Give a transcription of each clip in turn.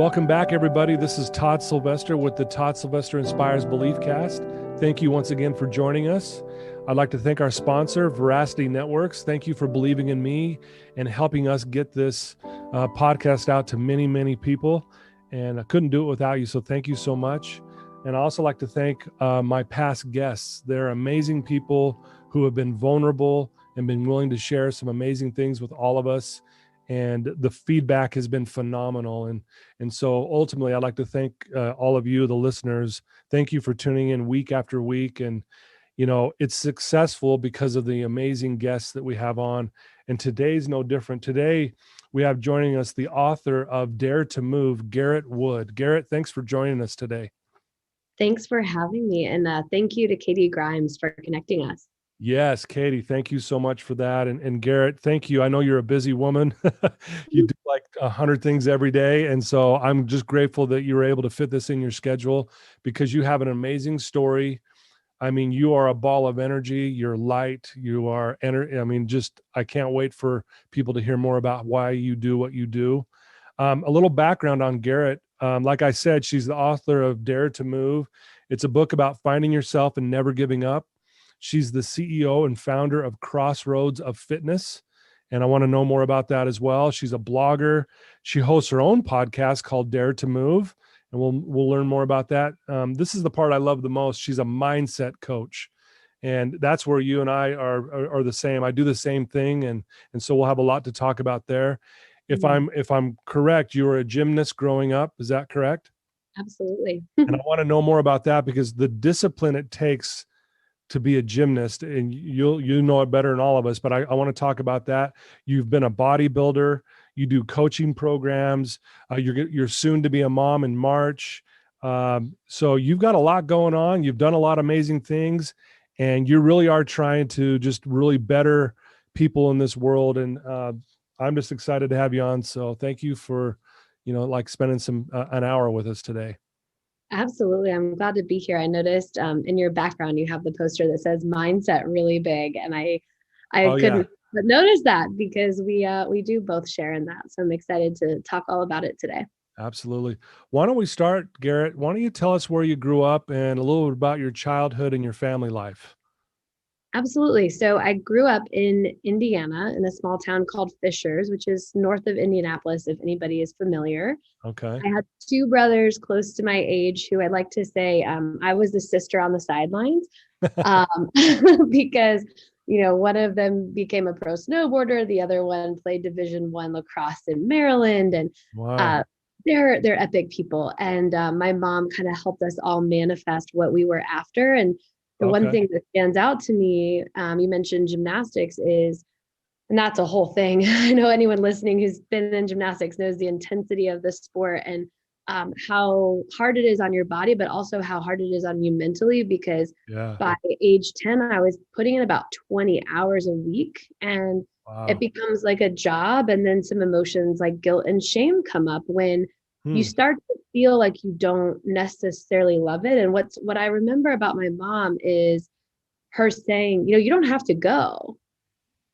Welcome back, everybody. This is Todd Sylvester with the Todd Sylvester Inspires Belief Cast. Thank you once again for joining us. I'd like to thank our sponsor, Veracity Networks. Thank you for believing in me and helping us get this podcast out to many, many people. And I couldn't do it without you, so thank you so much. And I also like to thank my past guests. They're amazing people who have been vulnerable and been willing to share some amazing things with all of us. And the feedback has been phenomenal. And so ultimately, I'd like to thank all of you, the listeners. Thank you for tuning in week after week. And, you know, it's successful because of the amazing guests that we have on. And today's no different. Today, we have joining us the author of Dare to Move, Garrett Wood. Garrett, thanks for joining us today. Thanks for having me. And thank you to Katie Grimes for connecting us. Yes, Katie, thank you so much for that. And Garrett, thank you. I know you're a busy woman. You do like 100 things every day. And so I'm just grateful that you were able to fit this in your schedule because you have an amazing story. I mean, you are a ball of energy. You're light. You are I can't wait for people to hear more about why you do what you do. A little background on Garrett. Like I said, she's the author of Dare to Move. It's a book about finding yourself and never giving up. She's the CEO and founder of Crossroads of Fitness. And I want to know more about that as well. She's a blogger. She hosts her own podcast called Dare to Move. And we'll learn more about that. This is the part I love the most. She's a mindset coach. And that's where you and I are the same. I do the same thing. And so we'll have a lot to talk about there. If I'm correct, you were a gymnast growing up. Is that correct? Absolutely. And I want to know more about that because the discipline it takes to be a gymnast, and you know it better than all of us, but I want to talk about that. You've been a bodybuilder, you do coaching programs, you're soon to be a mom in March. So you've got a lot going on. You've done a lot of amazing things, and you really are trying to just really better people in this world. And I'm just excited to have you on. So thank you for, spending an hour with us today. Absolutely. I'm glad to be here. I noticed in your background, you have the poster that says mindset really big. And I couldn't but notice that because we do both share in that. So I'm excited to talk all about it today. Absolutely. Why don't we start, Garrett? Why don't you tell us where you grew up and a little bit about your childhood and your family life? Absolutely. So I grew up in Indiana in a small town called Fishers, which is north of Indianapolis, if anybody is familiar. Okay. I had two brothers close to my age who I'd like to say I was the sister on the sidelines because, one of them became a pro snowboarder. The other one played Division I lacrosse in Maryland. And Wow. They're epic people. And my mom kind of helped us all manifest what we were after. And the one thing that stands out to me, you mentioned gymnastics and that's a whole thing. I know anyone listening who's been in gymnastics knows the intensity of the sport and how hard it is on your body, but also how hard it is on you mentally, because by age 10, I was putting in about 20 hours a week, and it becomes like a job. And then some emotions like guilt and shame come up when you start to feel like you don't necessarily love it. And what I remember about my mom is her saying, you don't have to go.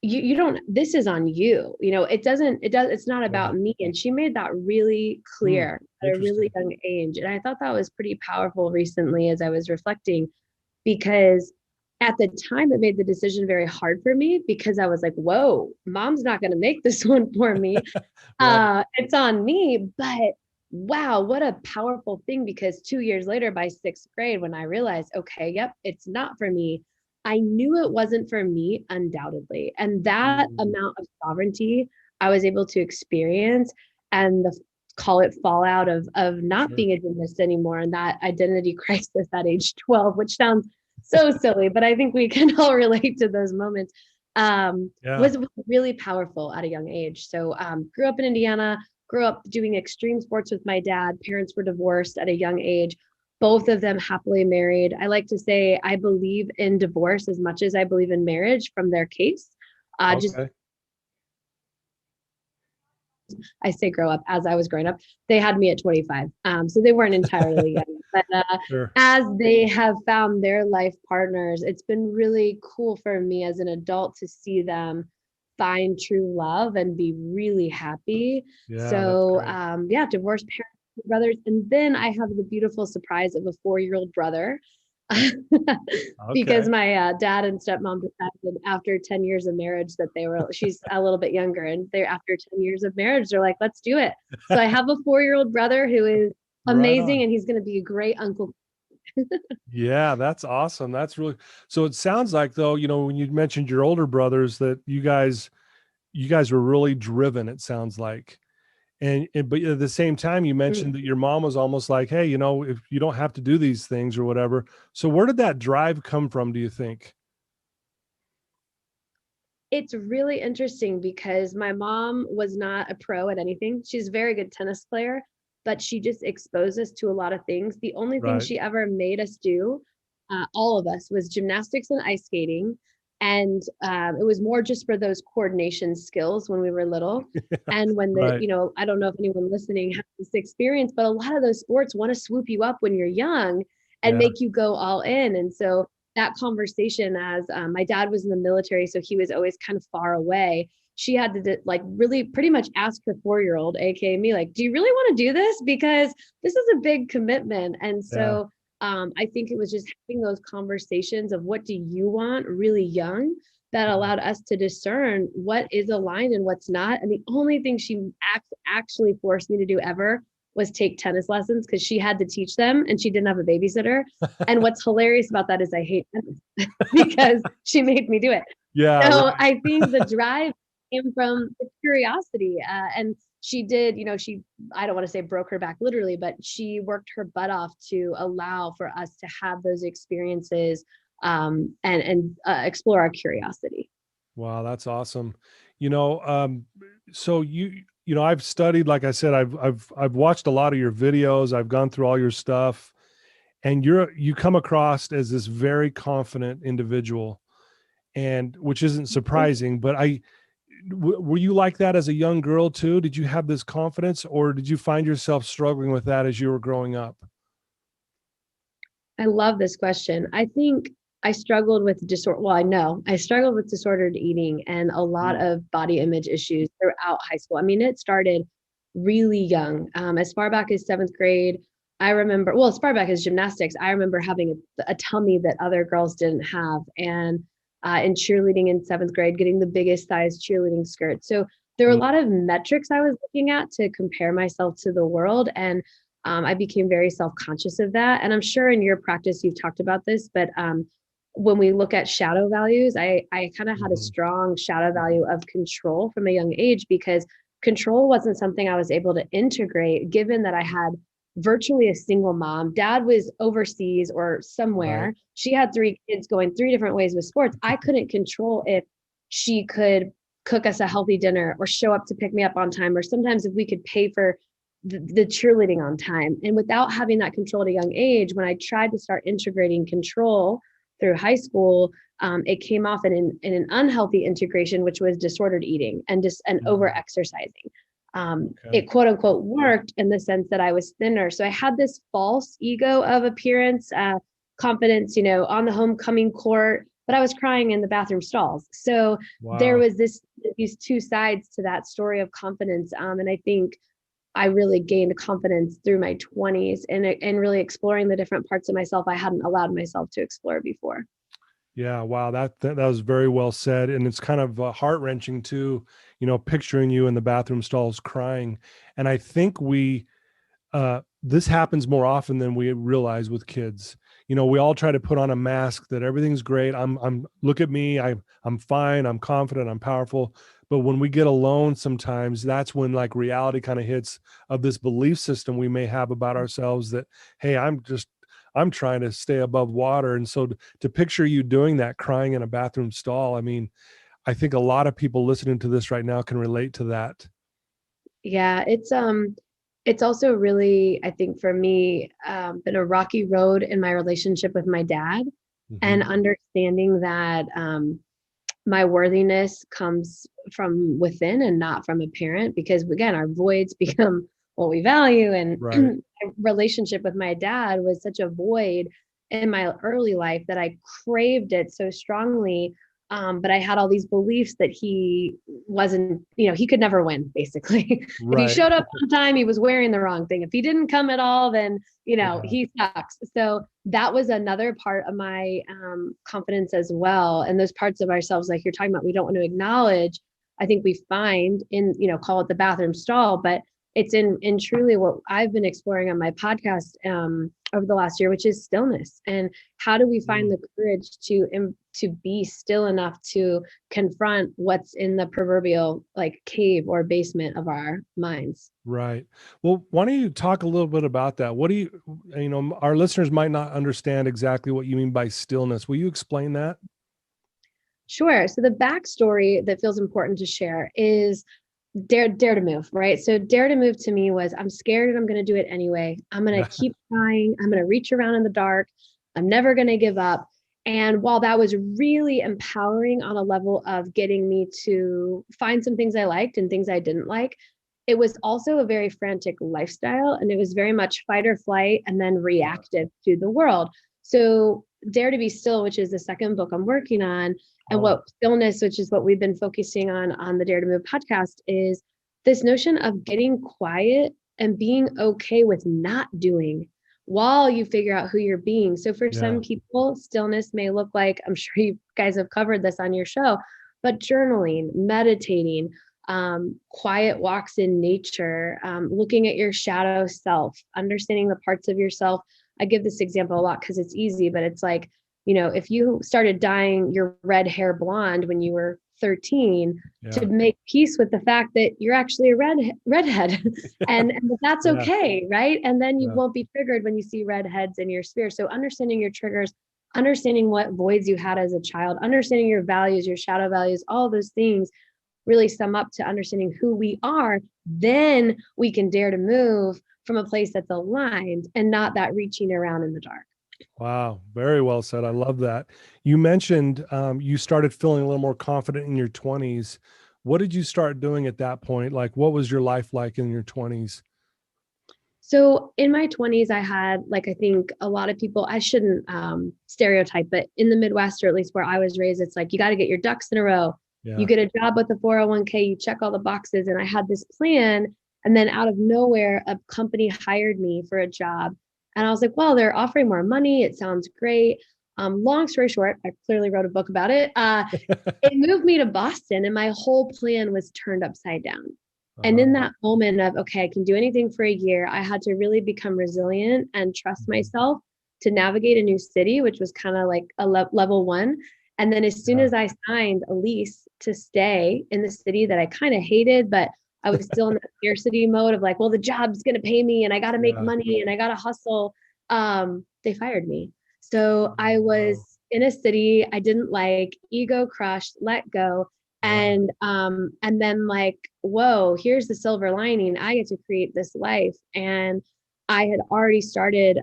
You don't, this is on you. It's not about me. And she made that really clear at a really young age. And I thought that was pretty powerful recently as I was reflecting, because at the time it made the decision very hard for me because I was like, whoa, mom's not going to make this one for me. It's on me. But wow, what a powerful thing, because 2 years later, by sixth grade, when I realized, okay, yep, it's not for me, I knew it wasn't for me, undoubtedly. And that amount of sovereignty I was able to experience, and call it fallout of not being a gymnast anymore, and that identity crisis at age 12, which sounds so silly, but I think we can all relate to those moments, was really powerful at a young age. So grew up in Indiana, grew up doing extreme sports with my dad. Parents were divorced at a young age. Both of them happily married. I like to say I believe in divorce as much as I believe in marriage from their case. Just I say grow up, as I was growing up. They had me at 25. So they weren't entirely young. But as they have found their life partners, it's been really cool for me as an adult to see them find true love and be really happy. So divorced parents brothers. And then I have the beautiful surprise of a 4-year-old brother. Because Okay. my dad and stepmom decided after 10 years of marriage that she's a little bit younger, and they're after 10 years of marriage, they're like, let's do it. So I have a 4-year-old brother who is Right amazing, on. and he's going to be a great uncle. Yeah, that's awesome. That's really, so it sounds like though, when you mentioned your older brothers that you guys were really driven, it sounds like. And but at the same time, you Mm. mentioned that your mom was almost like, hey, if you don't have to do these things or whatever. So where did that drive come from, do you think? It's really interesting because my mom was not a pro at anything. She's a very good tennis player, but she just exposed us to a lot of things. The only thing Right. she ever made us do, all of us, was gymnastics and ice skating. And it was more just for those coordination skills when we were little. And when Right. I don't know if anyone listening has this experience, but a lot of those sports want to swoop you up when you're young and Yeah. make you go all in. And so that conversation, as my dad was in the military, so he was always kind of far away. She had to like really pretty much ask her 4-year-old, aka me, like, do you really want to do this? Because this is a big commitment. And Yeah. so I think it was just having those conversations of what do you want really young that Yeah. allowed us to discern what is aligned and what's not. And the only thing she actually forced me to do ever was take tennis lessons because she had to teach them and she didn't have a babysitter. And what's hilarious about that is I hate tennis because she made me do it. Yeah. So Right. I think the drive came from the curiosity. And she did, I don't want to say broke her back literally, but she worked her butt off to allow for us to have those experiences and explore our curiosity. Wow, that's awesome. You know, um, so I've studied, like I said, I've watched a lot of your videos. I've gone through all your stuff, and you come across as this very confident individual, and which isn't surprising. But were you like that as a young girl too? Did you have this confidence, or did you find yourself struggling with that as you were growing up? I love this question. I think I struggled with well, I know I struggled with disordered eating and a lot Mm. of body image issues throughout high school. I mean, it started really young. As far back as 7th grade, I remember, well, as far back as gymnastics, I remember having a tummy that other girls didn't have. And in cheerleading in 7th grade, getting the biggest size cheerleading skirt. So there were a Mm. lot of metrics I was looking at to compare myself to the world. And I became very self-conscious of that. And I'm sure in your practice, you've talked about this, but when we look at shadow values, I kind of had a Mhm. strong shadow value of control from a young age because control wasn't something I was able to integrate given that I had virtually a single mom. Dad was overseas or Right. somewhere. She had 3 kids going 3 different ways with sports. I couldn't control if she could cook us a healthy dinner or show up to pick me up on time, or sometimes if we could pay for the cheerleading on time. And without having that control at a young age, when I tried to start integrating control through high school, it came off in an unhealthy integration, which was disordered eating and just and over Mm. exercising. Okay. It quote unquote worked in the sense that I was thinner. So I had this false ego of appearance, confidence, on the homecoming court, but I was crying in the bathroom stalls. So there Wow. was these two sides to that story of confidence. And I think I really gained confidence through my 20s and really exploring the different parts of myself I hadn't allowed myself to explore before. Yeah, wow, that was very well said, and it's kind of heart wrenching too. Picturing you in the bathroom stalls crying, and I think this happens more often than we realize with kids. We all try to put on a mask that everything's great. I'm look at me. I'm fine. I'm confident. I'm powerful. But when we get alone, sometimes that's when like reality kind of hits of this belief system we may have about ourselves that, hey, I'm trying to stay above water. And so to picture you doing that, crying in a bathroom stall, I mean, I think a lot of people listening to this right now can relate to that. Yeah, it's also really, I think for me, been a rocky road in my relationship with my dad and Hmm. understanding that my worthiness comes from within and not from a parent, because again, our voids become what we value. And Right. relationship with my dad was such a void in my early life that I craved it so strongly. But I had all these beliefs that he wasn't, he could never win, basically. If he Right. showed up on time, he was wearing the wrong thing. If he didn't come at all, then, Yeah. he sucks. So that was another part of my confidence as well. And those parts of ourselves, like you're talking about, we don't want to acknowledge. I think we find in, call it the bathroom stall, but it's in truly what I've been exploring on my podcast over the last year, which is stillness. And how do we find the courage to be still enough to confront what's in the proverbial like cave or basement of our minds? Right. Well, why don't you talk a little bit about that? What do our listeners might not understand exactly what you mean by stillness. Will you explain that? Sure. So the backstory that feels important to share is dare to move, right? So dare to move to me was, I'm scared and I'm going to do it anyway. I'm going Yeah. to keep trying. I'm going to reach around in the dark. I'm never going to give up. And while that was really empowering on a level of getting me to find some things I liked and things I didn't like, it was also a very frantic lifestyle. And it was very much fight or flight and then reactive to the world. So Dare to Be Still, which is the second book I'm working on, and what stillness, which is what we've been focusing on the Dare to Move podcast, is this notion of getting quiet and being okay with not doing while you figure out who you're being. So for some people, stillness may look like, I'm sure you guys have covered this on your show, but journaling, meditating, quiet walks in nature, looking at your shadow self, understanding the parts of yourself. I give this example a lot because it's easy, but it's like, if you started dyeing your red hair blonde when you were 13, to make peace with the fact that you're actually a redhead and that's okay, right? And then you won't be triggered when you see redheads in your sphere. So understanding your triggers, understanding what voids you had as a child, understanding your values, your shadow values, all those things really sum up to understanding who we are. Then we can dare to move from a place that's aligned and not that reaching around in the dark. Wow. Very well said. I love that. You mentioned you started feeling a little more confident in your 20s. What did you start doing at that point? Like, what was your life like in your 20s? So in my 20s, I had, like, I think a lot of people, I shouldn't stereotype, but in the Midwest, or at least where I was raised, it's like, you got to get your ducks in a row. You get a job with a 401k, you check all the boxes. And I had this plan. And then out of nowhere, a company hired me for a job. And I was like, well, they're offering more money. It sounds great. Long story short, I clearly wrote a book about it. It moved me to Boston and my whole plan was turned upside down. And in that moment of, okay, I can do anything for a year, I had to really become resilient and trust myself to navigate a new city, which was kind of like a level one. And then as soon as I signed a lease to stay in the city that I kind of hated, but I was still in that scarcity mode of like, well, the job's going to pay me and I got to make money and I got to hustle. They fired me. So I was in a city I didn't like, ego crushed, let go. And then like, whoa, here's the silver lining. I get to create this life. And I had already started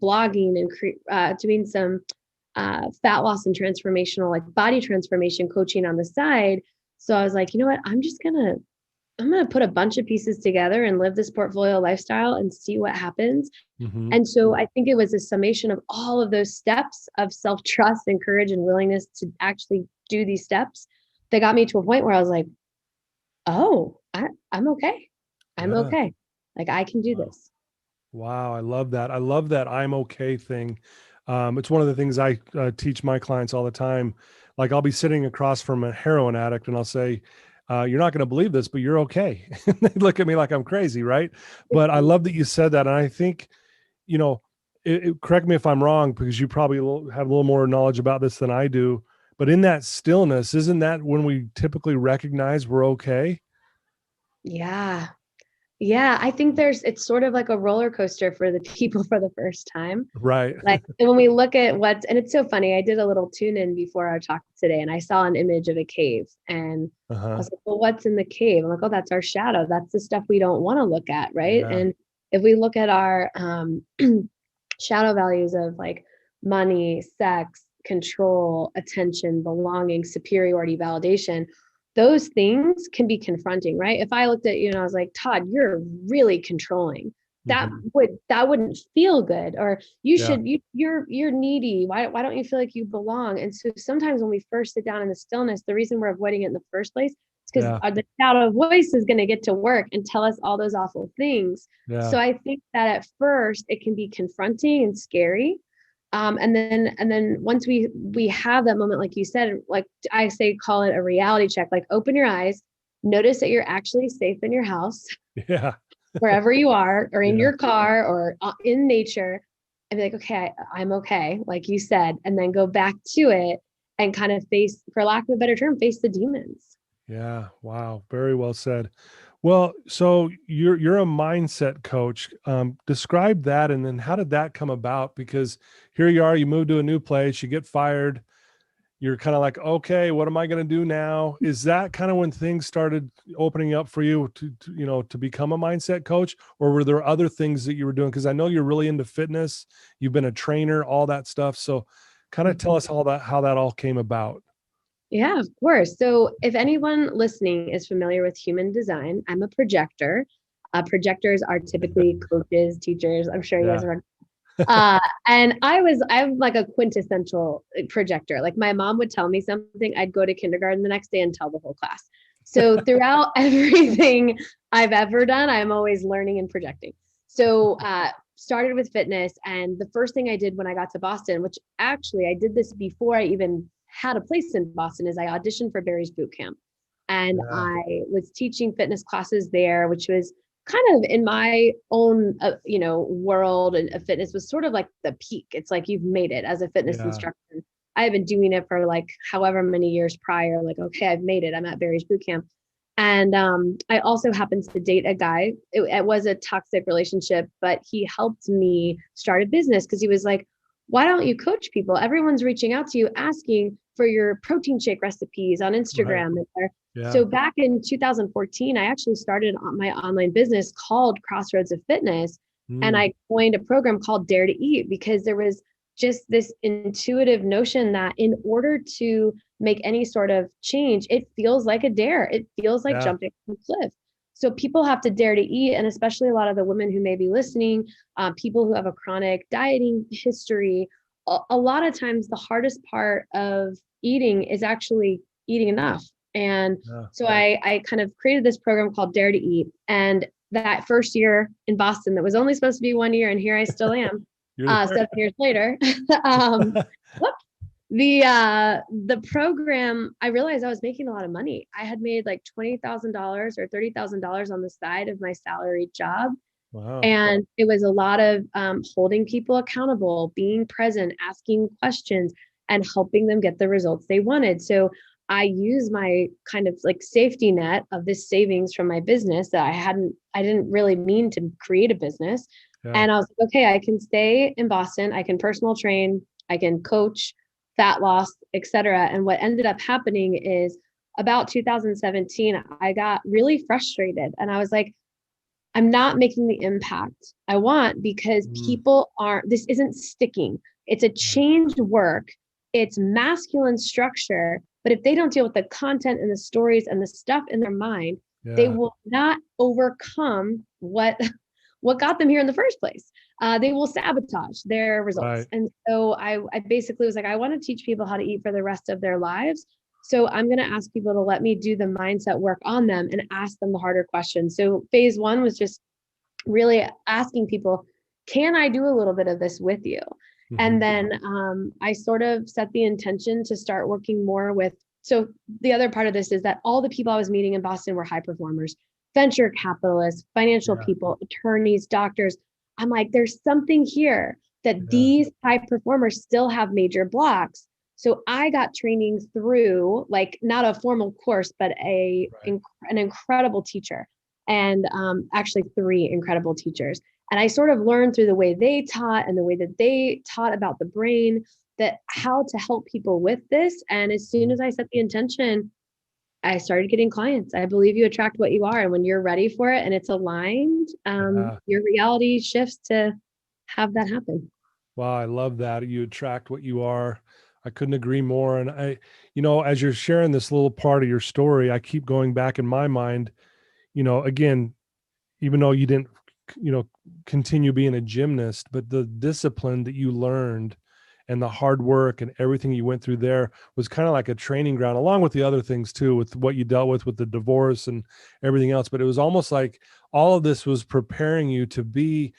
blogging and doing some fat loss and transformational, like body transformation coaching on the side. So I was like, you know what, I'm going to put a bunch of pieces together and live this portfolio lifestyle and see what happens. And so I think it was a summation of all of those steps of self-trust and courage and willingness to actually do these steps that got me to a point where I was like, oh, I'm okay. I'm okay. Like I can do this. Wow. I love that. I love that I'm okay thing. It's one of the things I teach my clients all the time. Like I'll be sitting across from a heroin addict and I'll say, you're not going to believe this, but you're okay. And they look at me like I'm crazy. Right. But I love that you said that. And I think, correct me if I'm wrong, because you probably have a little more knowledge about this than I do. But in that stillness, isn't that when we typically recognize we're okay? Yeah. Yeah. I think it's sort of like a roller coaster for the people for the first time. Right. Like when we look at and it's so funny, I did a little tune in before our talk today and I saw an image of a cave and I was like, well, what's in the cave? I'm like, oh, that's our shadow. That's the stuff we don't want to look at. Right. And if we look at our shadow values of like money, sex, control, attention, belonging, superiority, validation, those things can be confronting, right? If I looked at you and I was like, Todd, you're really controlling. that Mhm. wouldn't feel good, or Yeah. you're needy. Why don't you feel like you belong? And so sometimes when we first sit down in the stillness, the reason we're avoiding it in the first place is because Yeah. the shadow voice is going to get to work and tell us all those awful things. Yeah. So I think that at first it can be confronting and scary. And then once we have that moment, like you said, like I say, call it a reality check. Like open your eyes, notice that you're actually safe in your house, Yeah. wherever you are, or in Yeah. your car, or in nature, and be like, okay, I'm okay, like you said, and then go back to it and kind of face, for lack of a better term, face the demons. Yeah. Wow. Very well said. Well, so you're a mindset coach. Describe that, and then how did that come about? Because here you are, you move to a new place, you get fired. You're kind of like, okay, what am I going to do now? Is that kind of when things started opening up for you to become a mindset coach, or were there other things that you were doing? Because I know you're really into fitness. You've been a trainer, all that stuff. So, kind of tell us how that all came about. Yeah, of course. So if anyone listening is familiar with human design, I'm a projector. Projectors are typically coaches, teachers. I'm sure you guys Yeah. are. And I'm like a quintessential projector. Like my mom would tell me something, I'd go to kindergarten the next day and tell the whole class. So throughout everything I've ever done, I'm always learning and projecting. So started with fitness, and the first thing I did when I got to Boston, which actually I did this before I even had a place in Boston, is I auditioned for Barry's Bootcamp, and Yeah. I was teaching fitness classes there, which was kind of in my own world, and fitness was sort of like the peak. It's like you've made it as a fitness Yeah. instructor. I have been doing it for like however many years prior. Like, okay, I've made it. I'm at Barry's Bootcamp. And I also happened to date a guy. It was a toxic relationship, but he helped me start a business because he was like, why don't you coach people? Everyone's reaching out to you asking for your protein shake recipes on Right. Instagram. Yeah. So back in 2014, I actually started my online business called Crossroads of Fitness. And Mm, I coined a program called Dare to Eat because there was just this intuitive notion that in order to make any sort of change, it feels like a dare. It feels like yeah. jumping from a cliff. So people have to dare to eat. And especially a lot of the women who may be listening, people who have a chronic dieting history, a lot of times the hardest part of eating is actually eating enough. And Yeah. so I kind of created this program called Dare to Eat. And that first year in Boston, that was only supposed to be 1 year, and here I still am, You're there. 7 years later. um, the program, I realized I was making a lot of money. I had made like $20,000 or $30,000 on the side of my salaried job. Wow. And it was a lot of holding people accountable, being present, asking questions, and helping them get the results they wanted. So I use my kind of like safety net of this savings from my business that I didn't really mean to create a business. Yeah. And I was like, okay, I can stay in Boston, I can personal train, I can coach, fat loss, etc. And what ended up happening is about 2017, I got really frustrated, and I was like, I'm not making the impact I want because Mm, people aren't, this isn't sticking. It's a right. changed work. It's masculine structure. But if they don't deal with the content and the stories and the stuff in their mind, they Yeah. will not overcome what got them here in the first place. They will sabotage their results. Right. And so I basically was like, I want to teach people how to eat for the rest of their lives. So I'm going to ask people to let me do the mindset work on them and ask them the harder questions. So phase one was just really asking people, can I do a little bit of this with you? And Hmm. then I sort of set the intention to start working more with. So the other part of this is that all the people I was meeting in Boston were high performers, venture capitalists, financial Yeah. people, attorneys, doctors. I'm like, there's something here that Yeah. these high performers still have major blocks. So I got training through like not a formal course, but Right. an incredible teacher, and actually three incredible teachers. And I sort of learned through the way they taught and the way that they taught about the brain, that how to help people with this. And as soon Mm, as I set the intention, I started getting clients. I believe you attract what you are. And when you're ready for it and it's aligned, yeah. your reality shifts to have that happen. Wow, I love that. You attract what you are. I couldn't agree more. And as you're sharing this little part of your story, I keep going back in my mind, again, even though you didn't continue being a gymnast, but the discipline that you learned and the hard work and everything you went through there was kind of like a training ground, along with the other things too, with what you dealt with the divorce and everything else. But it was almost like all of this was preparing you to be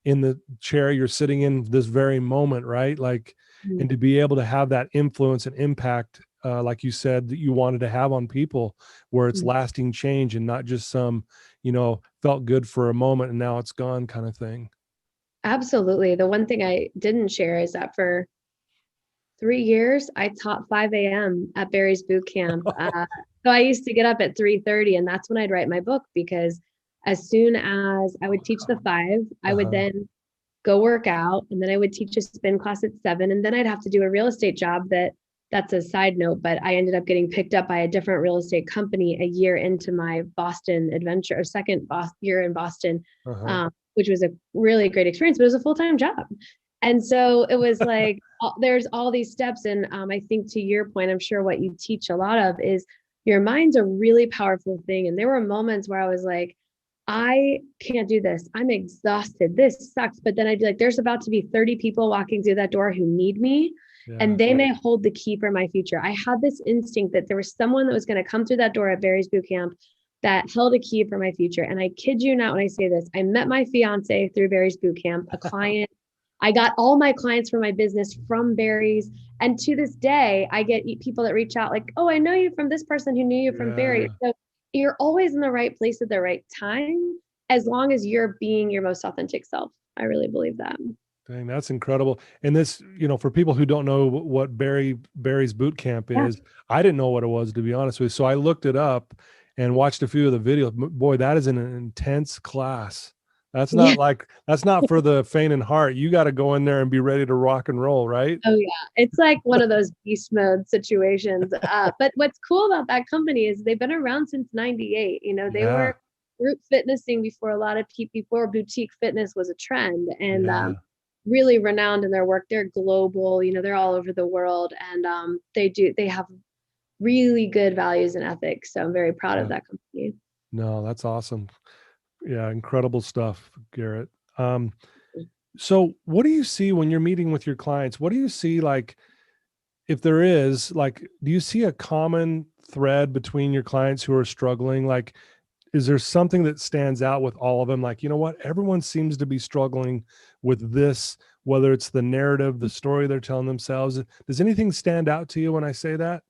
in the chair you're sitting in this very moment, right? Like, and to be able to have that influence and impact, like you said, that you wanted to have on people, where it's lasting change and not just some, felt good for a moment and now it's gone kind of thing. Absolutely. The one thing I didn't share is that for 3 years, I taught 5 a.m. at Barry's Bootcamp. So I used to get up at 3:30, and that's when I'd write my book, because as soon as I would teach the 5, I would then go work out, and then I would teach a spin class at 7, and then I'd have to do a real estate job that's a side note, but I ended up getting picked up by a different real estate company a year into my Boston adventure, or second year in Boston, which was a really great experience, but it was a full-time job. And so it was like, there's all these steps. And I think, to your point, I'm sure what you teach a lot of is your mind's a really powerful thing. And there were moments where I was like, I can't do this. I'm exhausted. This sucks. But then I'd be like, there's about to be 30 people walking through that door who need me. Yeah. And they may hold the key for my future. I had this instinct that there was someone that was going to come through that door at Barry's Bootcamp that held a key for my future. And I kid you not when I say this, I met my fiance through Barry's Bootcamp, a client. I got all my clients for my business from Barry's. And to this day, I get people that reach out like, oh, I know you from this person who knew you from Barry. So you're always in the right place at the right time, as long as you're being your most authentic self. I really believe that. Dang, that's incredible. And this, for people who don't know what Barry's Bootcamp is, I didn't know what it was, to be honest with you. So I looked it up and watched a few of the videos. Boy, that is an intense class. That's not for the faint in heart. You got to go in there and be ready to rock and roll, right? Oh yeah. It's like one of those beast mode situations. But what's cool about that company is they've been around since 98. They were group fitnessing before a lot of people, before boutique fitness was a trend, and really renowned in their work. They're global, they're all over the world, and they have really good values and ethics. So I'm very proud of that company. No, that's awesome. Yeah, incredible stuff, Garrett. So what do you see when you're meeting with your clients? What do you see, like, if there is, like, do you see a common thread between your clients who are struggling? Like, is there something that stands out with all of them? Like, you know what, everyone seems to be struggling with this, whether it's the narrative, the story they're telling themselves. Does anything stand out to you when I say that?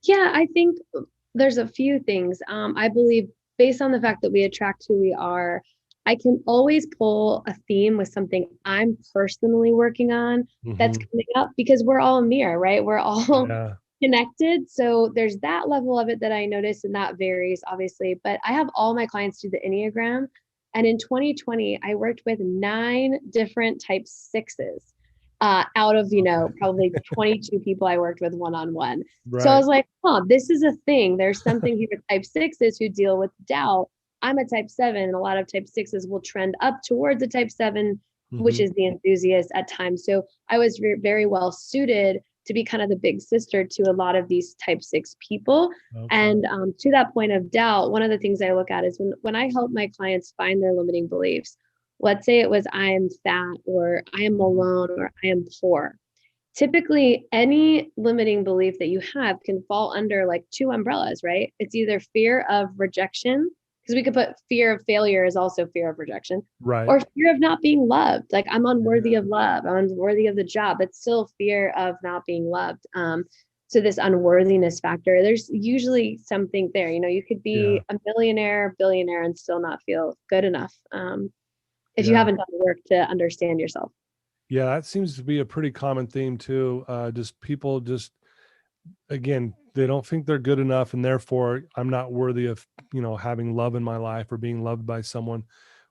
Yeah, I think there's a few things. I believe, based on the fact that we attract who we are, I can always pull a theme with something I'm personally working on that's coming up, because we're all a mirror, right? We're all connected. So there's that level of it that I notice, and that varies, obviously. But I have all my clients do the Enneagram. And in 2020, I worked with 9 different type 6s. Out of, probably 22 people I worked with one-on-one. Right. So I was like, this is a thing. There's something here with type 6s who deal with doubt. I'm a type 7, and a lot of type 6s will trend up towards a type 7, which is the enthusiast at times. So I was very well suited to be kind of the big sister to a lot of these type 6 people. Okay. And to that point of doubt, one of the things I look at is when I help my clients find their limiting beliefs. Let's say it was, I am fat, or I am alone, or I am poor. Typically, any limiting belief that you have can fall under like 2 umbrellas, right? It's either fear of rejection, because we could put fear of failure is also fear of rejection, right? Or fear of not being loved. Like, I'm unworthy of love. I'm unworthy of the job. It's still fear of not being loved. So this unworthiness factor, there's usually something there. You could be a millionaire, billionaire, and still not feel good enough. If you haven't done the work to understand yourself. Yeah, that seems to be a pretty common theme too. Just people again, they don't think they're good enough, and therefore I'm not worthy of, having love in my life or being loved by someone.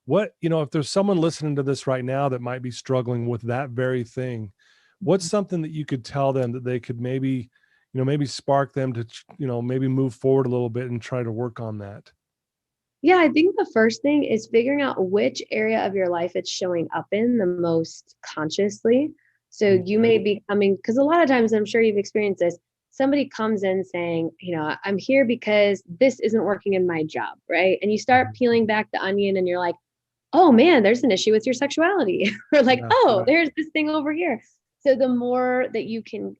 If there's someone listening to this right now that might be struggling with that very thing, what's something that you could tell them that they could maybe spark them to, maybe move forward a little bit and try to work on that? Yeah, I think the first thing is figuring out which area of your life it's showing up in the most consciously. So you may be coming, because a lot of times, I'm sure you've experienced this, somebody comes in saying, I'm here because this isn't working in my job, right? And you start peeling back the onion, and you're like, oh man, there's an issue with your sexuality. Or like, Yeah, oh, right. there's this thing over here. So the more that you can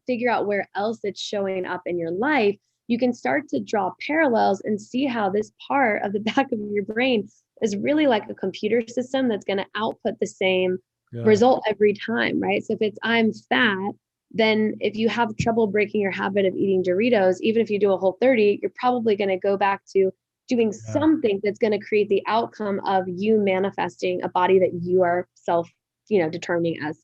figure out where else it's showing up in your life, you can start to draw parallels and see how this part of the back of your brain is really like a computer system that's going to output the same Yeah, result every time, right? So if it's I'm fat, then if you have trouble breaking your habit of eating Doritos, even if you do a Whole 30, you're probably going to go back to doing yeah, something that's going to create the outcome of you manifesting a body that you are self, determining as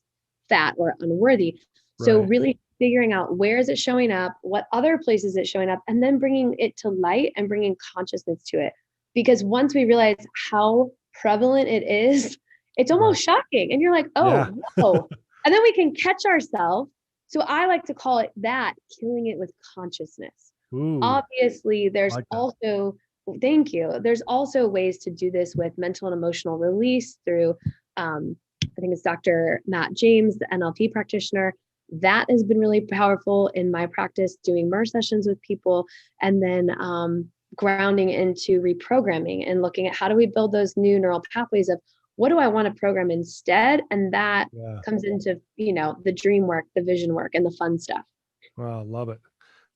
fat or unworthy. So right. really figuring out where is it showing up, what other places it's showing up, and then bringing it to light and bringing consciousness to it. Because once we realize how prevalent it is, it's Right. almost shocking. And you're like, Yeah. oh, whoa. And then we can catch ourselves. So I like to call it that, killing it with consciousness. Ooh, Obviously, I there's like that. also, thank you. There's also ways to do this with mental and emotional release through, I think it's Dr. Matt James, the NLP practitioner. That has been really powerful in my practice, doing MER sessions with people, and then grounding into reprogramming and looking at how do we build those new neural pathways of what do I want to program instead? And that Yeah. comes into, the dream work, the vision work, and the fun stuff. Wow, love it.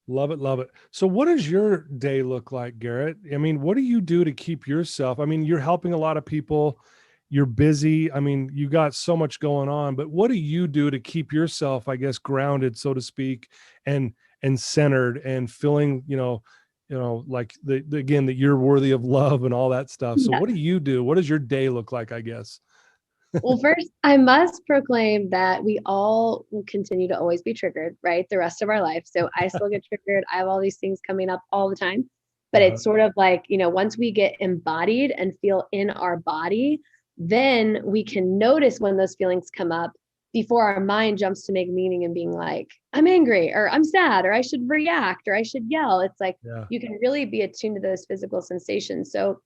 Love it, love it. So what does your day look like, Garrett? I mean, what do you do to keep yourself? I mean, you're helping a lot of people. You're busy. I mean, you got so much going on, but what do you do to keep yourself, I guess, grounded, so to speak, and centered and feeling, like again, that you're worthy of love and all that stuff. So Yeah. what do you do? What does your day look like, I guess? Well, first, I must proclaim that we all will continue to always be triggered, right? The rest of our life. So I still get triggered. I have all these things coming up all the time. But Uh-huh. it's sort of like, once we get embodied and feel in our body, then we can notice when those feelings come up before our mind jumps to make meaning and being like, I'm angry or I'm sad or I should react or I should yell. It's like Yeah. you can really be attuned to those physical sensations. So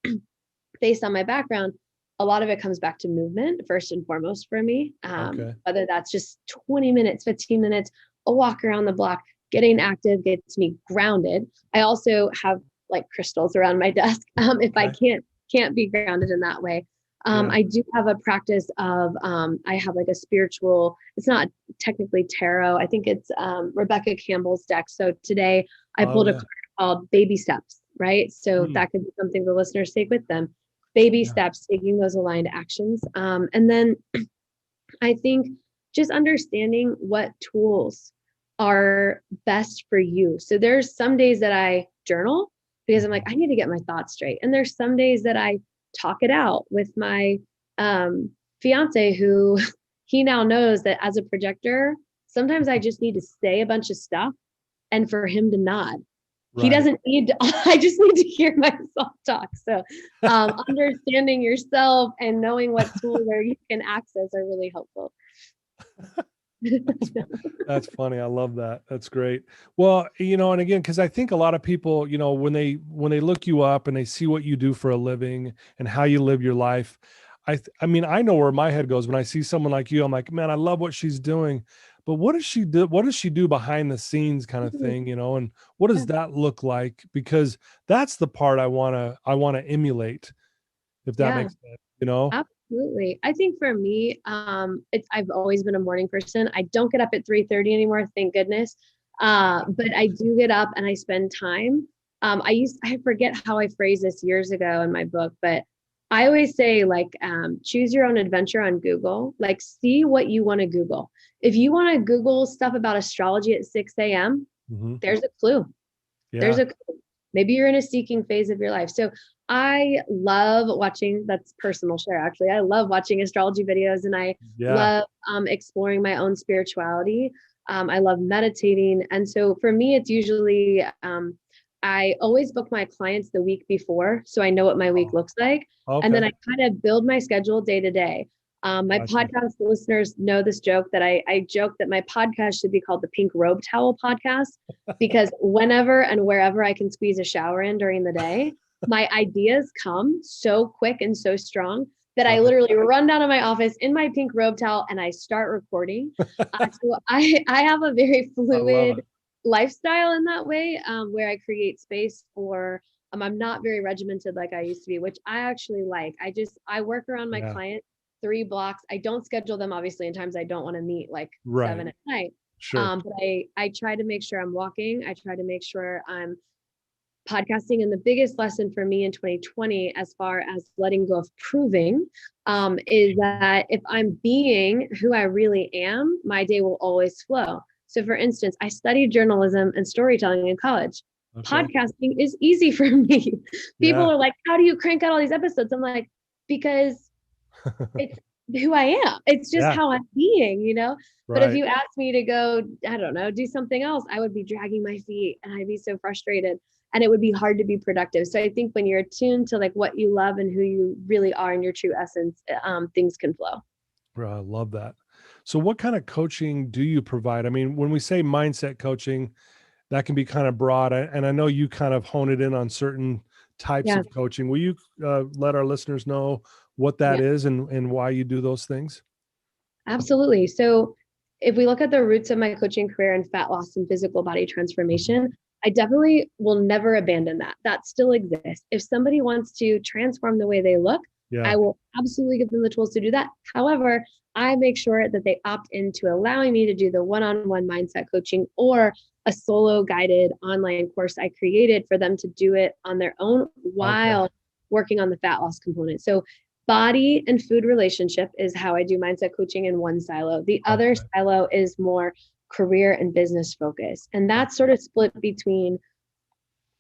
based on my background, a lot of it comes back to movement first and foremost for me. Okay. Whether that's just 20 minutes, 15 minutes, a walk around the block, getting active gets me grounded. I also have like crystals around my desk. If I Okay. can't be grounded in that way. Yeah. I do have a practice of, I have like a spiritual, it's not technically tarot. I think it's Rebecca Campbell's deck. So today I Oh pulled a yeah. card called Baby Steps, right? So Hmm. that could be something the listeners take with them. Baby Yeah. steps, taking those aligned actions. And then I think just understanding what tools are best for you. So there's some days that I journal because I'm like, Mhm. I need to get my thoughts straight. And there's some days that I talk it out with my fiance, who he now knows that as a projector, sometimes I just need to say a bunch of stuff and for him to nod. He Right. doesn't need to, I just need to hear myself talk. So understanding yourself and knowing what tools you can access are really helpful. That's that's funny. I love that. That's great. Well, and again, because I think a lot of people, when they look you up and they see what you do for a living and how you live your life, I mean, I know where my head goes when I see someone like you. I'm like, man, I love what she's doing, but what does she do? What does she do behind the scenes, kind of thing, and what does Yeah, that look like? Because that's the part I want to emulate, if that yeah, makes sense. absolutely. I think for me, I've always been a morning person. I don't get up at 3:30 anymore, thank goodness. But I do get up and I spend time. I forget how I phrased this years ago in my book, but I always say like, choose your own adventure on Google. Like, see what you want to Google. If you want to Google stuff about astrology at 6 a.m., Hmm. there's a clue. There's Yeah. a clue. Maybe you're in a seeking phase of your life. So I love watching, that's personal share actually. I love watching astrology videos and I Yeah. love exploring my own spirituality. I love meditating. And so for me, it's usually, I always book my clients the week before. So I know what my week Oh, looks like. And okay. then I kind of build my schedule day to day. My Gotcha. podcast listeners know this joke that I joke that my podcast should be called the Pink Robe Towel Podcast, because whenever and wherever I can squeeze a shower in during the day, my ideas come so quick and so strong that I Right. literally run down to my office in my pink robe towel and I start recording. So I have a very I love fluid it. lifestyle in that way, where I create space for I'm not very regimented like I used to be, which I actually like. I work around my client 3 blocks. I don't schedule them obviously in times I don't want to meet, like 7 at night. Sure. But I try to make sure I'm walking. I try to make sure I'm podcasting. And the biggest lesson for me in 2020, as far as letting go of proving, is that if I'm being who I really am, my day will always flow. So for instance, I studied journalism and storytelling in college. Okay. Podcasting is easy for me. People Yeah. are like, how do you crank out all these episodes? I'm like, because it's who I am. It's just how I'm being, you know? But if Right. you asked me to go, I don't know, do something else, I would be dragging my feet and I'd be so frustrated and it would be hard to be productive. So I think when you're attuned to like what you love and who you really are in your true essence, things can flow. I love that. So what kind of coaching do you provide? I mean, when we say mindset coaching, that can be kind of broad. And I know you kind of hone it in on certain types Yeah. of coaching. Will you let our listeners know what that Yeah. is and why you do those things? Absolutely. So if we look at the roots of my coaching career in fat loss and physical body transformation, I definitely will never abandon that. That still exists. If somebody wants to transform the way they look, I will absolutely give them the tools to do that. However, I make sure that they opt into allowing me to do the one-on-one mindset coaching or a solo guided online course I created for them to do it on their own while working on the fat loss component. So body and food relationship is how I do mindset coaching in one silo. The other silo is more career and business focus. And that's sort of split between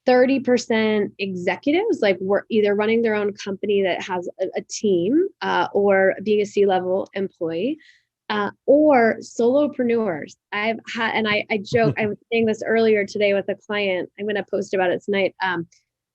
30% executives, like we're either running their own company that has a team or being a C-level employee, or solopreneurs. I've had, and I joke, I was saying this earlier today with a client, I'm going to post about it tonight,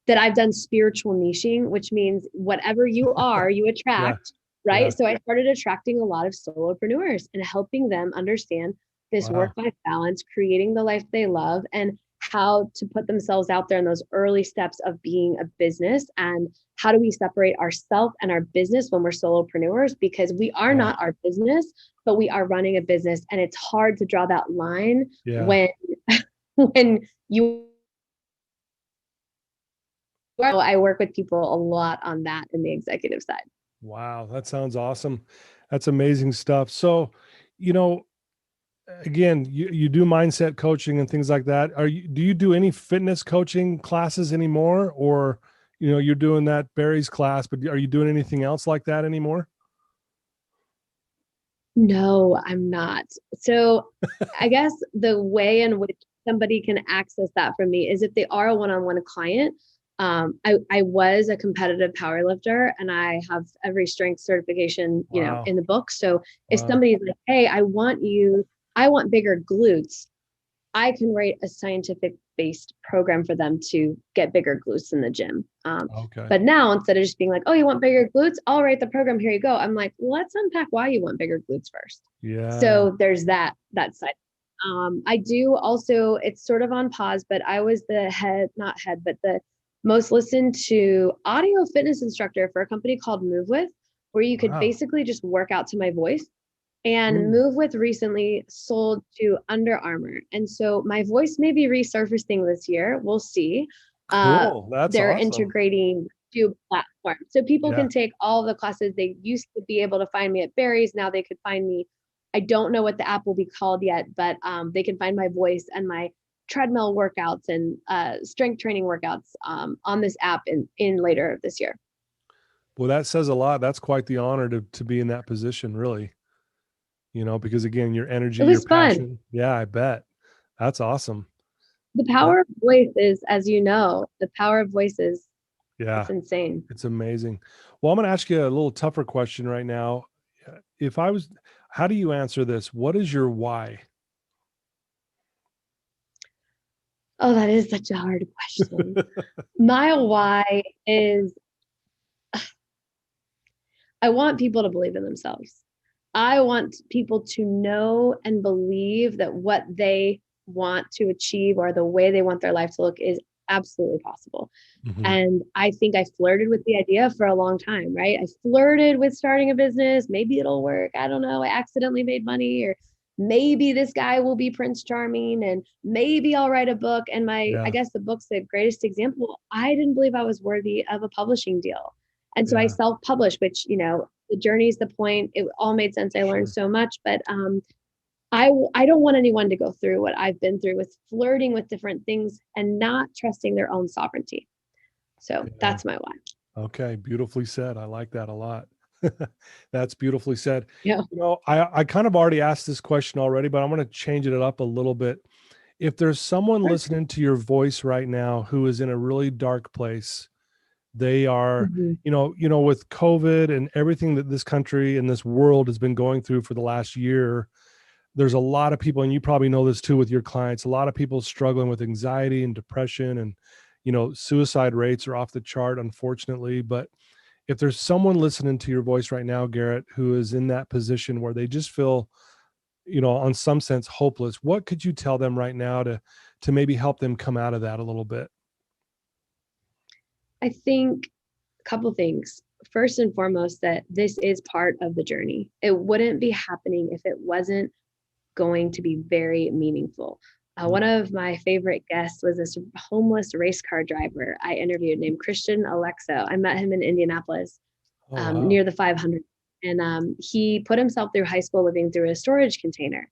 that I've done spiritual niching, which means whatever you are, you attract, right? So I started attracting a lot of solopreneurs and helping them understand this work-life balance, creating the life they love, and how to put themselves out there in those early steps of being a business. And how do we separate ourselves and our business when we're solopreneurs? Because we are not our business, but we are running a business. And it's hard to draw that line when you I work with people a lot on that in the executive side. Wow, that sounds awesome. That's amazing stuff. So, you know, again, you do mindset coaching and things like that. Do you do any fitness coaching classes anymore? Or, you know, you're doing that Barry's class, but are you doing anything else like that anymore? No, I'm not. So I guess the way in which somebody can access that from me is if they are a one-on-one client. I was a competitive power lifter and I have every strength certification, you know, in the book. So if somebody's like, hey, I want bigger glutes, I can write a scientific based program for them to get bigger glutes in the gym. But now instead of just being like, oh, you want bigger glutes? I'll write the program. Here you go. I'm like, let's unpack why you want bigger glutes first. So there's that side. I do also, it's sort of on pause, but I was the most listened to audio fitness instructor for a company called Move With, where you could basically just work out to my voice. And Move With recently sold to Under Armour. And so my voice may be resurfacing this year. We'll see. Cool. That's they're awesome. integrating two platforms. So people can take all the classes. They used to be able to find me at Barry's. Now they could find me. I don't know what the app will be called yet, but they can find my voice and my treadmill workouts and strength training workouts on this app in later this year. Well, that says a lot. That's quite the honor to be in that position, really. You know, because again, your energy, your passion. Fun. Yeah, I bet. That's awesome. The power of voice is, as you know, the power of voice is, it's insane. It's amazing. Well, I'm going to ask you a little tougher question right now. How do you answer this? What is your why? Oh, that is such a hard question. My why is I want people to believe in themselves. I want people to know and believe that what they want to achieve or the way they want their life to look is absolutely possible. And I think I flirted with the idea for a long time, right? I flirted with starting a business. Maybe it'll work. I don't know. I accidentally made money or maybe this guy will be Prince Charming and maybe I'll write a book. And I guess the book's the greatest example. I didn't believe I was worthy of a publishing deal. And so I self-published, which, the journey is the point. It all made sense. I learned so much, but I don't want anyone to go through what I've been through with flirting with different things and not trusting their own sovereignty. So that's my why. Okay. Beautifully said. I like that a lot. That's beautifully said. Yeah. I kind of already asked this question already, but I'm going to change it up a little bit. If there's someone listening to your voice right now who is in a really dark place, they are, with COVID and everything that this country and this world has been going through for the last year, there's a lot of people, and you probably know this too with your clients, a lot of people struggling with anxiety and depression, and, suicide rates are off the chart, unfortunately. But if there's someone listening to your voice right now, Garrett, who is in that position where they just feel, on some sense hopeless, what could you tell them right now to maybe help them come out of that a little bit? I think a couple things. First and foremost, that this is part of the journey. It wouldn't be happening if it wasn't going to be very meaningful. One of my favorite guests was this homeless race car driver I interviewed named Christian Alexo. I met him in Indianapolis near the 500. And he put himself through high school living through a storage container.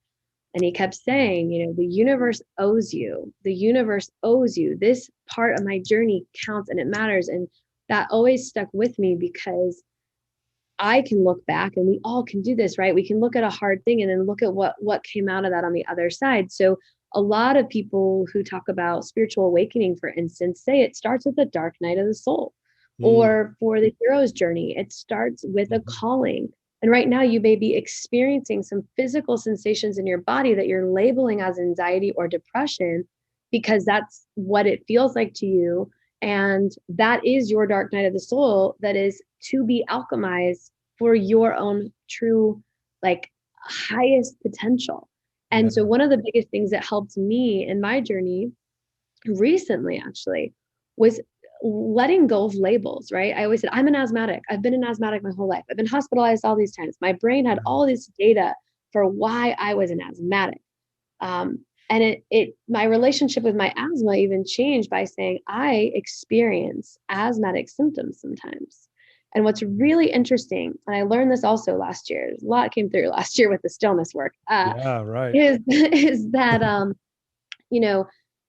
And he kept saying, the universe owes you. The universe owes you. This part of my journey counts and it matters. And that always stuck with me because I can look back, and we all can do this, right? We can look at a hard thing and then look at what came out of that on the other side. So a lot of people who talk about spiritual awakening, for instance, say it starts with a dark night of the soul. Or for the hero's journey, it starts with a calling. And right now you may be experiencing some physical sensations in your body that you're labeling as anxiety or depression because that's what it feels like to you. And that is your dark night of the soul that is to be alchemized for your own true, highest potential. And so one of the biggest things that helped me in my journey recently, actually, was letting go of labels, right? I always said, I'm an asthmatic. I've been an asthmatic my whole life. I've been hospitalized all these times. My brain had all this data for why I was an asthmatic. And my relationship with my asthma even changed by saying, I experience asthmatic symptoms sometimes. And what's really interesting, and I learned this also last year, a lot came through last year with the stillness work, is that,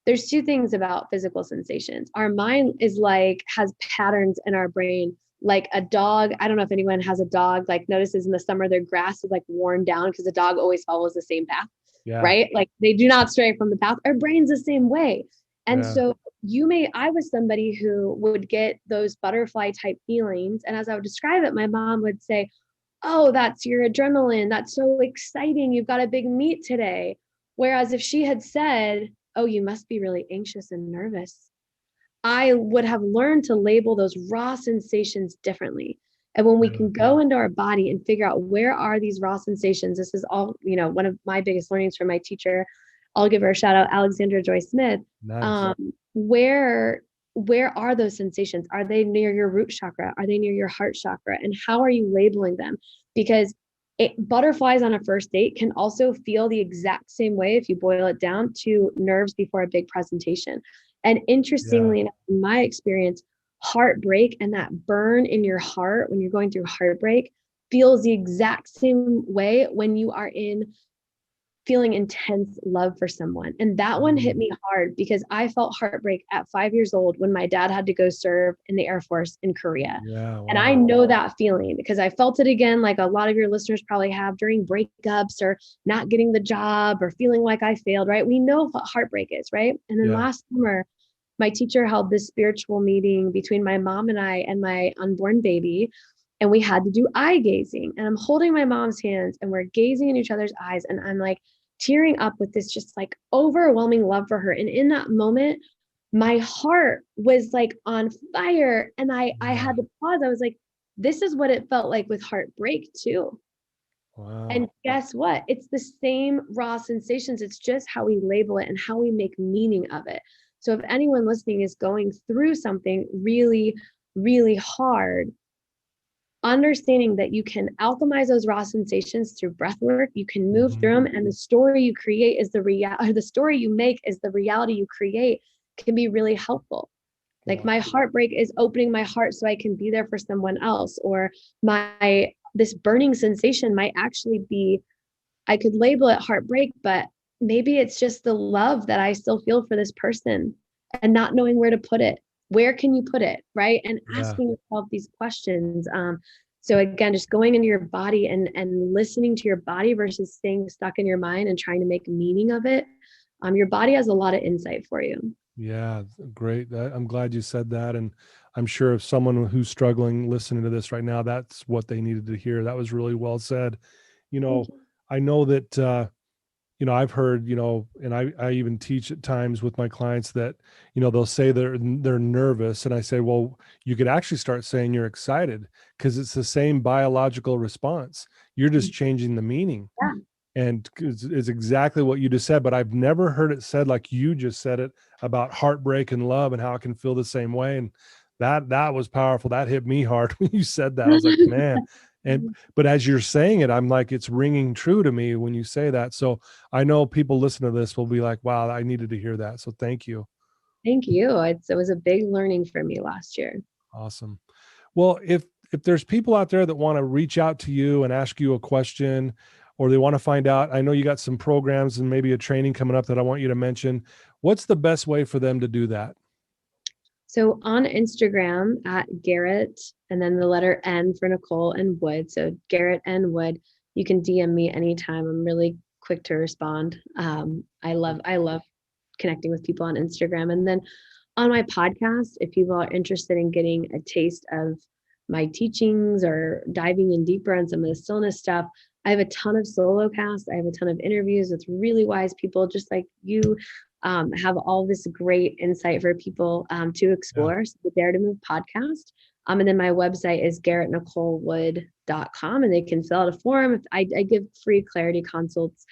there's two things about physical sensations. Our mind has patterns in our brain, like a dog. I don't know if anyone has a dog, notices in the summer, their grass is worn down because the dog always follows the same path, right? They do not stray from the path. Our brain's the same way. And so I was somebody who would get those butterfly type feelings. And as I would describe it, my mom would say, oh, that's your adrenaline. That's so exciting. You've got a big meet today. Whereas if she had said, oh, you must be really anxious and nervous, I would have learned to label those raw sensations differently. And when we can go into our body and figure out where are these raw sensations, this is all, one of my biggest learnings from my teacher. I'll give her a shout out, Alexandra Joy Smith. Nice. Where are those sensations? Are they near your root chakra? Are they near your heart chakra? And how are you labeling them? Because butterflies on a first date can also feel the exact same way if you boil it down to nerves before a big presentation. And interestingly enough, in my experience, heartbreak and that burn in your heart when you're going through heartbreak feels the exact same way when you are feeling intense love for someone. And that one hit me hard because I felt heartbreak at 5 years old when my dad had to go serve in the Air Force in Korea. And I know that feeling because I felt it again, like a lot of your listeners probably have during breakups or not getting the job or feeling like I failed, right? We know what heartbreak is, right? And then last summer, my teacher held this spiritual meeting between my mom and I and my unborn baby. And we had to do eye gazing. And I'm holding my mom's hands and we're gazing in each other's eyes. And I'm tearing up with this just overwhelming love for her. And in that moment, my heart was on fire. And I had to pause. I was like, this is what it felt like with heartbreak too. Wow. And guess what? It's the same raw sensations. It's just how we label it and how we make meaning of it. So if anyone listening is going through something really, really hard, understanding that you can alchemize those raw sensations through breath work. You can move through them, and the story you create is the story you make is the reality you create, can be really helpful. Like my heartbreak is opening my heart so I can be there for someone else, or this burning sensation might actually be, I could label it heartbreak, but maybe it's just the love that I still feel for this person and not knowing where to put it. Where can you put it? Right. And asking yourself these questions. So again, just going into your body and listening to your body versus staying stuck in your mind and trying to make meaning of it. Your body has a lot of insight for you. Yeah, great. I'm glad you said that. And I'm sure if someone who's struggling listening to this right now, that's what they needed to hear. That was really well said. You know, I know that, I've heard, and I even teach at times with my clients that, they'll say they're nervous. And I say, well, you could actually start saying you're excited because it's the same biological response. You're just changing the meaning. Yeah. And it's exactly what you just said, but I've never heard it said like you just said it about heartbreak and love and how it can feel the same way. And that was powerful. That hit me hard when you said that. I was like, man. But as you're saying it, I'm like, it's ringing true to me when you say that. So I know people listen to this will be like, wow, I needed to hear that. So thank you. Thank you. It was a big learning for me last year. Awesome. Well, if there's people out there that want to reach out to you and ask you a question, or they want to find out, I know you got some programs and maybe a training coming up that I want you to mention. What's the best way for them to do that? So on Instagram at Garrett, and then the letter N for Nicole and Wood. So Garrett N Wood. You can DM me anytime. I'm really quick to respond. I love connecting with people on Instagram. And then on my podcast, if people are interested in getting a taste of my teachings or diving in deeper on some of the stillness stuff, I have a ton of solo casts. I have a ton of interviews with really wise people, just like you, have all this great insight for people to explore. Yeah. So the Dare to Move podcast. And then my website is garrettnicolewood.com, and they can fill out a form. I give free clarity consults,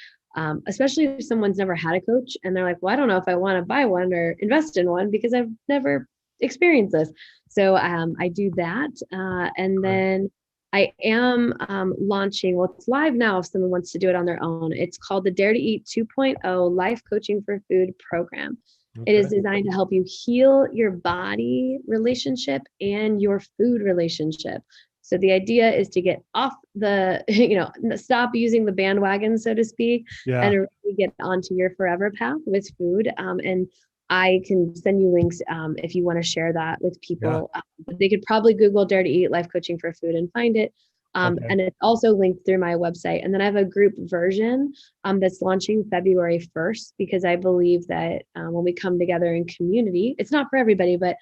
especially if someone's never had a coach and they're like, well, I don't know if I want to buy one or invest in one because I've never experienced this. So I do that. And then I am launching, well, it's live now if someone wants to do it on their own. It's called the Dare to Eat 2.0 Life Coaching for Food program. Okay. It is designed to help you heal your body relationship and your food relationship. So the idea is to get off the, stop using the bandwagon, so to speak, and really get onto your forever path with food. And I can send you links if you want to share that with people. But they could probably Google Dare to Eat Life Coaching for Food and find it. And it's also linked through my website. And then I have a group version that's launching February 1st, because I believe that when we come together in community, it's not for everybody, but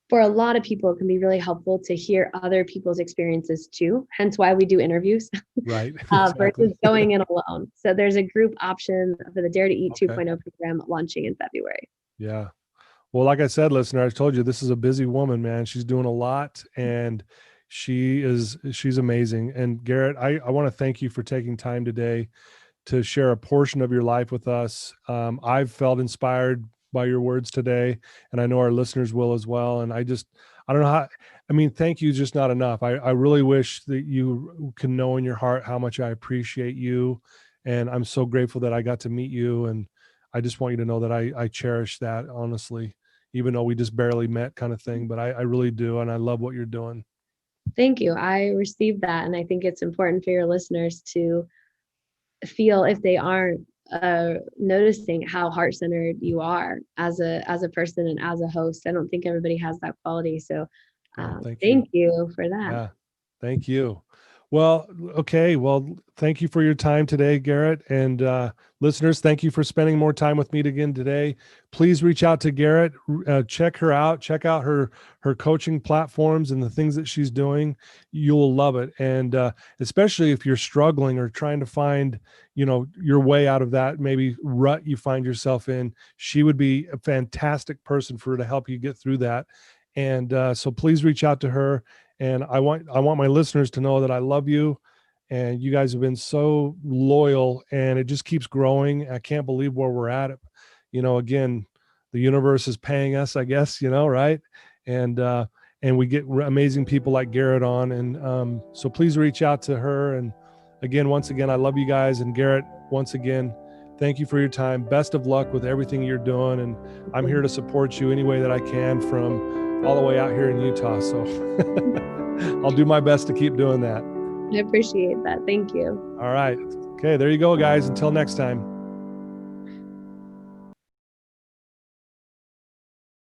for a lot of people, it can be really helpful to hear other people's experiences too. Hence why we do interviews, right? Exactly. Versus going in alone. So there's a group option for the Dare to Eat 2.0 program launching in February. Yeah. Well, like I said, listener, I told you this is a busy woman, man. She's doing a lot, and she's amazing. And Garrett, I want to thank you for taking time today to share a portion of your life with us. I've felt inspired by your words today, and I know our listeners will as well. And I don't know how, thank you, just not enough. I really wish that you can know in your heart how much I appreciate you. And I'm so grateful that I got to meet you. And I just want you to know that I cherish that, honestly, even though we just barely met kind of thing, but I really do. And I love what you're doing. Thank you. I received that. And I think it's important for your listeners to feel, if they aren't noticing, how heart-centered you are as a person and as a host. I don't think everybody has that quality. So thank you for that. Yeah, thank you. Well, okay. Well, thank you for your time today, Garrett. And listeners, thank you for spending more time with me again today. Please reach out to Garrett, check her out, check out her coaching platforms and the things that she's doing. You'll love it. And especially if you're struggling or trying to find, your way out of that maybe rut you find yourself in, she would be a fantastic person to help you get through that. And so please reach out to her. And I want my listeners to know that I love you, and you guys have been so loyal, and it just keeps growing. I can't believe where we're at. Again, the universe is paying us, I guess, right? And and we get amazing people like Garrett on. And so please reach out to her. And again, once again, I love you guys. And Garrett, once again, thank you for your time. Best of luck with everything you're doing. And I'm here to support you any way that I can from all the way out here in Utah. So I'll do my best to keep doing that. I appreciate that. Thank you. All right. Okay, there you go, guys. Until next time.